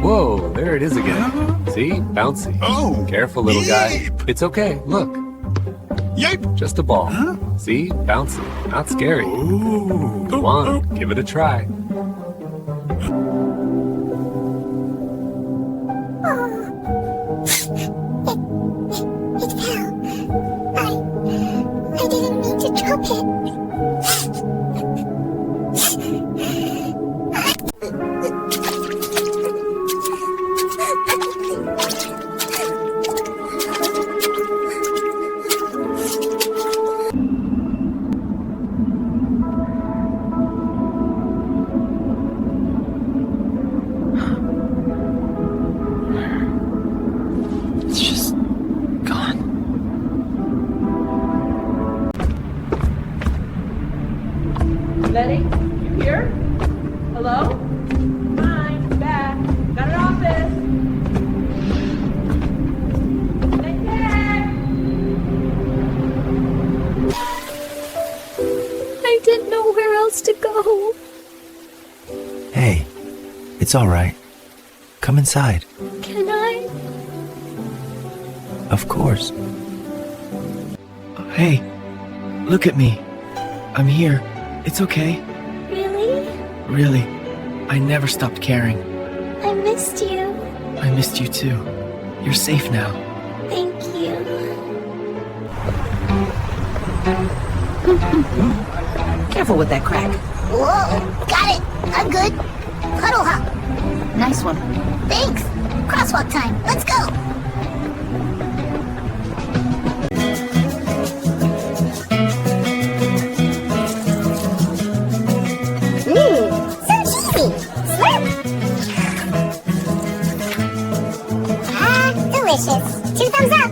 Whoa, there it is again. See? Bouncy. Oh, Careful, little guy. yeep. It's okay. Look. Yipe! Just a ball. See? Bouncy. Not scary. Ooh. Come on. Give it a try. It fell. I didn't mean to drop it. It's just gone. Betty, you here? Hello? Hi, I'm back. Got an office. Take care. I didn't know where else to go. Hey, it's all right. Come inside. Can I? Of course. Hey, look at me. I'm here. It's okay. Really? Really, I never stopped caring. I missed you. I missed you too. You're safe now. Thank you. Careful with that crack. Whoa, got it. I'm good. Puddle hop. Nice one. Thanks. Crosswalk time. Let's go. So cheesy. Slurp. Ah, delicious. 2 thumbs up.